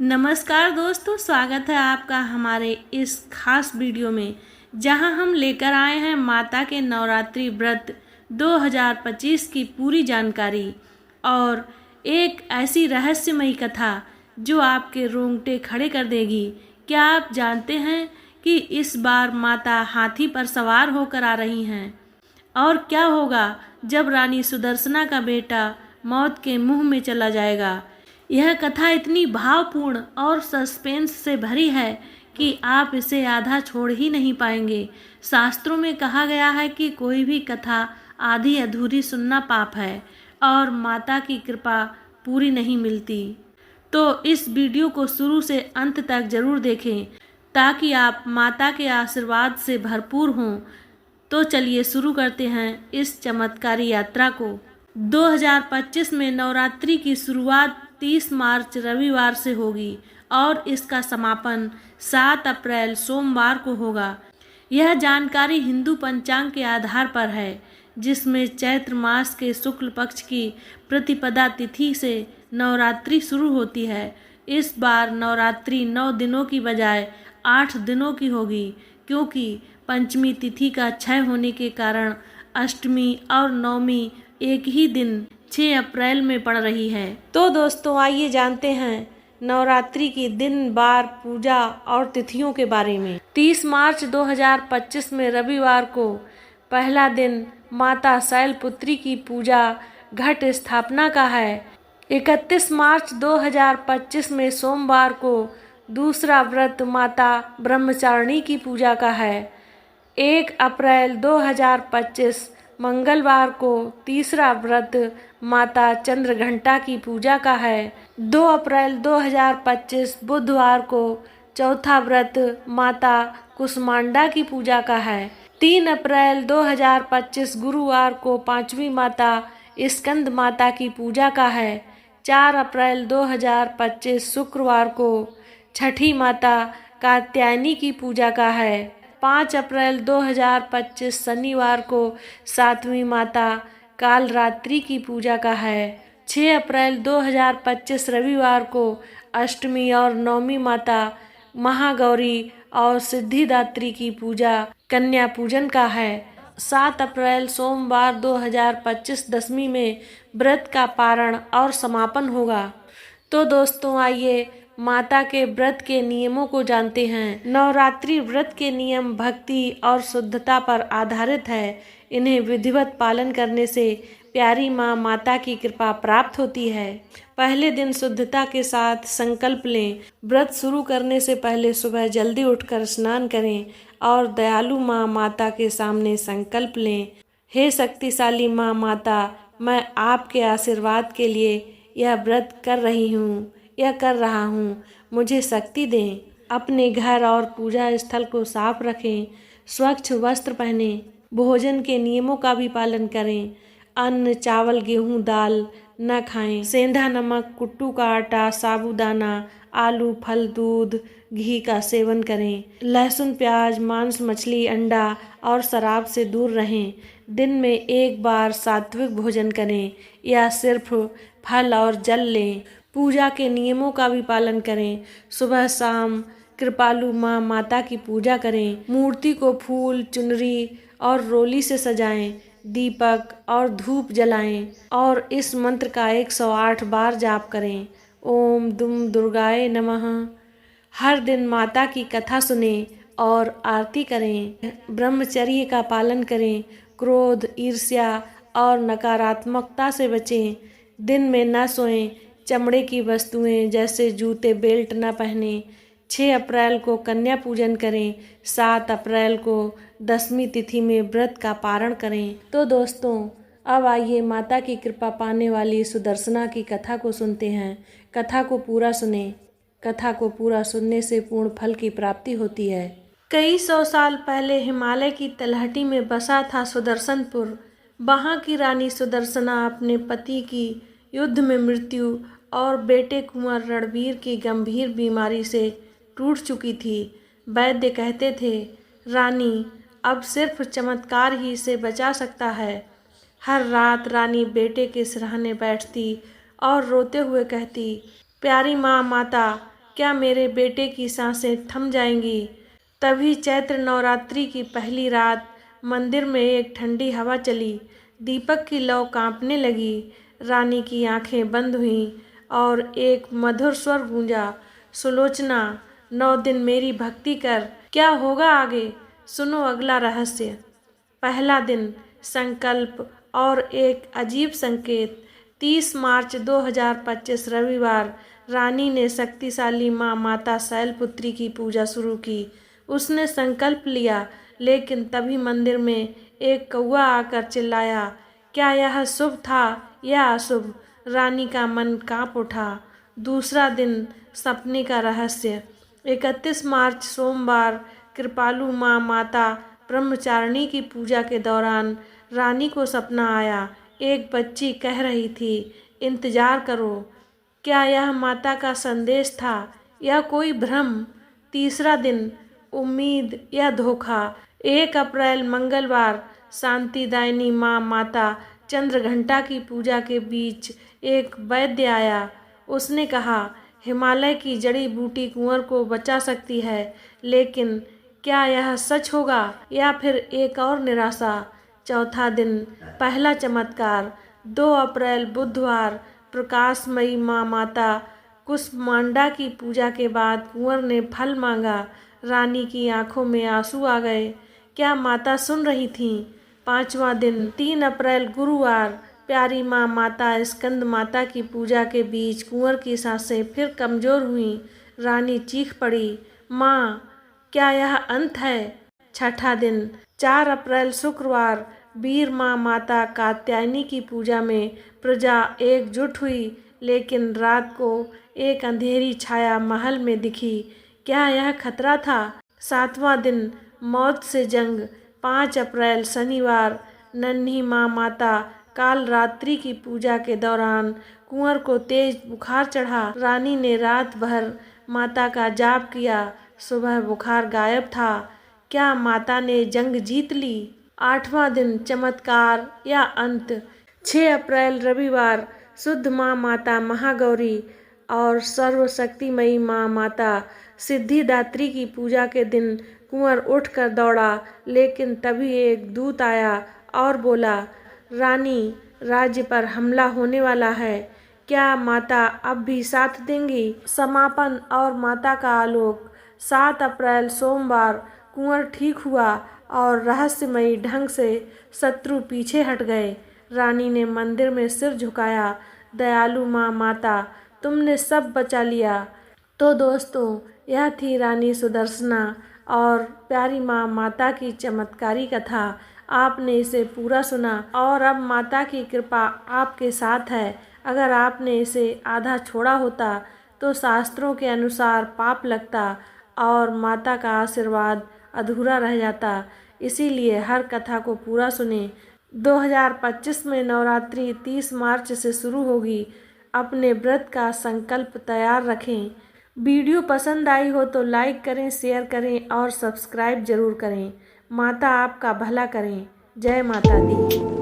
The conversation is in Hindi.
नमस्कार दोस्तों, स्वागत है आपका हमारे इस खास वीडियो में, जहां हम लेकर आए हैं माता के नवरात्रि व्रत 2025 की पूरी जानकारी और एक ऐसी रहस्यमयी कथा जो आपके रोंगटे खड़े कर देगी। क्या आप जानते हैं कि इस बार माता हाथी पर सवार होकर आ रही हैं? और क्या होगा जब रानी सुदर्शना का बेटा मौत के मुंह में चला जाएगा? यह कथा इतनी भावपूर्ण और सस्पेंस से भरी है कि आप इसे आधा छोड़ ही नहीं पाएंगे। शास्त्रों में कहा गया है कि कोई भी कथा आधी अधूरी सुनना पाप है और माता की कृपा पूरी नहीं मिलती। तो इस वीडियो को शुरू से अंत तक जरूर देखें ताकि आप माता के आशीर्वाद से भरपूर हों। तो चलिए शुरू करते हैं इस चमत्कारी यात्रा को। 2025 में नवरात्रि की शुरुआत 30 मार्च रविवार से होगी और इसका समापन 7 अप्रैल सोमवार को होगा। यह जानकारी हिंदू पंचांग के आधार पर है, जिसमें चैत्र मास के शुक्ल पक्ष की प्रतिपदा तिथि से नवरात्रि शुरू होती है। इस बार नवरात्रि 9 दिनों की बजाय 8 दिनों की होगी, क्योंकि पंचमी तिथि का क्षय होने के कारण अष्टमी और नवमी एक ही दिन 6 अप्रैल में पड़ रही है। तो दोस्तों, आइए जानते हैं नवरात्रि की दिन, बार, पूजा और तिथियों के बारे में। 30 मार्च 2025 में रविवार को पहला दिन माता शैलपुत्री की पूजा घट स्थापना का है। 31 मार्च 2025 में सोमवार को दूसरा व्रत माता ब्रह्मचारिणी की पूजा का है। 1 अप्रैल 2025 मंगलवार को तीसरा व्रत माता चंद्रघंटा की पूजा का है। 2 अप्रैल 2025 बुधवार को चौथा व्रत माता कुष्मांडा की पूजा का है। 3 अप्रैल 2025 गुरुवार को पांचवी माता स्कंद माता की पूजा का है। 4 अप्रैल 2025 शुक्रवार को छठी माता कात्यायनी की पूजा का है। 5 अप्रैल 2025 शनिवार को सातवीं माता कालरात्रि की पूजा का है। 6 अप्रैल 2025 रविवार को अष्टमी और नवमी माता महागौरी और सिद्धिदात्री की पूजा कन्या पूजन का है। 7 अप्रैल सोमवार 2025 दशमी में व्रत का पारण और समापन होगा। तो दोस्तों, आइए माता के व्रत के नियमों को जानते हैं। नवरात्रि व्रत के नियम भक्ति और शुद्धता पर आधारित है। इन्हें विधिवत पालन करने से प्यारी माँ माता की कृपा प्राप्त होती है। पहले दिन शुद्धता के साथ संकल्प लें। व्रत शुरू करने से पहले सुबह जल्दी उठकर स्नान करें और दयालु माँ माता के सामने संकल्प लें। हे शक्तिशाली माँ माता, मैं आपके आशीर्वाद के लिए यह व्रत कर रहा हूँ। मुझे शक्ति दें। अपने घर और पूजा स्थल को साफ रखें। स्वच्छ वस्त्र पहनें। भोजन के नियमों का भी पालन करें। अन्न, चावल, गेहूँ, दाल न खाएं। सेंधा नमक, कुट्टू का आटा, साबूदाना, आलू, फल, दूध, घी का सेवन करें। लहसुन, प्याज, मांस, मछली, अंडा और शराब से दूर रहें। दिन में एक बार सात्विक भोजन करें या सिर्फ फल और जल लें। पूजा के नियमों का भी पालन करें। सुबह शाम कृपालु माँ माता की पूजा करें। मूर्ति को फूल, चुनरी और रोली से सजाएं। दीपक और धूप जलाएं और इस मंत्र का 108 बार जाप करें। ओम दुम दुर्गाए नमः। हर दिन माता की कथा सुनें और आरती करें। ब्रह्मचर्य का पालन करें। क्रोध, ईर्ष्या और नकारात्मकता से बचें। दिन में न सोएं। चमड़े की वस्तुएं जैसे जूते, बेल्ट न पहनें। 6 अप्रैल को कन्या पूजन करें। 7 अप्रैल को दशमी तिथि में व्रत का पारण करें। तो दोस्तों, अब आइए माता की कृपा पाने वाली सुदर्शना की कथा को सुनते हैं। कथा को पूरा सुने। कथा को पूरा सुनने से पूर्ण फल की प्राप्ति होती है। कई 100 साल पहले हिमालय की तलहटी में बसा था सुदर्शनपुर। वहाँ की रानी सुदर्शना अपने पति की युद्ध में मृत्यु और बेटे कुंवर रणवीर की गंभीर बीमारी से टूट चुकी थी। वैद्य कहते थे, रानी अब सिर्फ चमत्कार ही इसे बचा सकता है। हर रात रानी बेटे के सिरहाने बैठती और रोते हुए कहती, प्यारी माँ माता, क्या मेरे बेटे की सांसें थम जाएंगी। तभी चैत्र नवरात्रि की पहली रात मंदिर में एक ठंडी हवा चली। दीपक की लौ कांपने लगी। रानी की आंखें बंद हुईं और एक मधुर स्वर गूंजा, सुलोचना 9 दिन मेरी भक्ति कर। क्या होगा आगे, सुनो अगला रहस्य। पहला दिन, संकल्प और एक अजीब संकेत। 30 मार्च 2025 रविवार, रानी ने शक्तिशाली माँ माता शैलपुत्री की पूजा शुरू की। उसने संकल्प लिया, लेकिन तभी मंदिर में एक कौवा आकर चिल्लाया। क्या यह शुभ था या अशुभ? रानी का मन कांप उठा। दूसरा दिन, सपने का रहस्य। 31 मार्च सोमवार, कृपालु माँ माता ब्रह्मचारिणी की पूजा के दौरान रानी को सपना आया। एक बच्ची कह रही थी, इंतजार करो। क्या यह माता का संदेश था या कोई भ्रम? तीसरा दिन, उम्मीद या धोखा। 1 अप्रैल मंगलवार, शांतिदायिनी माँ माता चंद्रघंटा की पूजा के बीच एक वैद्य आया। उसने कहा, हिमालय की जड़ी बूटी कुंवर को बचा सकती है, लेकिन क्या यह सच होगा या फिर एक और निराशा? चौथा दिन, पहला चमत्कार। 2 अप्रैल बुधवार, प्रकाशमयी माँ माता कुष्मांडा की पूजा के बाद कुंवर ने फल मांगा। रानी की आंखों में आंसू आ गए। क्या माता सुन रही थीं? पांचवा दिन, 3 अप्रैल गुरुवार, प्यारी माँ माता स्कंद माता की पूजा के बीच कुंवर की सांसें फिर कमजोर हुईं। रानी चीख पड़ी, माँ क्या यह अंत है? छठा दिन, 4 अप्रैल शुक्रवार, वीर माँ माता कात्यायनी की पूजा में प्रजा एकजुट हुई, लेकिन रात को एक अंधेरी छाया महल में दिखी। क्या यह खतरा था? 7वां दिन, मौत से जंग। 5 अप्रैल शनिवार, नन्ही माँ माता कालरात्रि की पूजा के दौरान कुंवर को तेज बुखार चढ़ा। रानी ने रात भर माता का जाप किया। सुबह बुखार गायब था। क्या माता ने जंग जीत ली? 8वां दिन, चमत्कार या अंत। 6 अप्रैल रविवार, शुद्ध माँ माता महागौरी और सर्वशक्तिमयी माँ माता सिद्धिदात्री की पूजा के दिन कुंवर उठकर दौड़ा, लेकिन तभी एक दूत आया और बोला, रानी, राज्य पर हमला होने वाला है। क्या माता अब भी साथ देंगी? समापन और माता का आलोक। 7 अप्रैल सोमवार, कुंवर ठीक हुआ और रहस्यमयी ढंग से शत्रु पीछे हट गए। रानी ने मंदिर में सिर झुकाया, दयालु माँ माता, तुमने सब बचा लिया। तो दोस्तों, यह थी रानी सुदर्शना और प्यारी माँ माता की चमत्कारी कथा। आपने इसे पूरा सुना और अब माता की कृपा आपके साथ है। अगर आपने इसे आधा छोड़ा होता तो शास्त्रों के अनुसार पाप लगता और माता का आशीर्वाद अधूरा रह जाता। इसीलिए हर कथा को पूरा सुने। 2025 में नवरात्रि 30 मार्च से शुरू होगी। अपने व्रत का संकल्प तैयार रखें। वीडियो पसंद आई हो तो लाइक करें, शेयर करें और सब्सक्राइब जरूर करें। माता आपका भला करें। जय माता दी।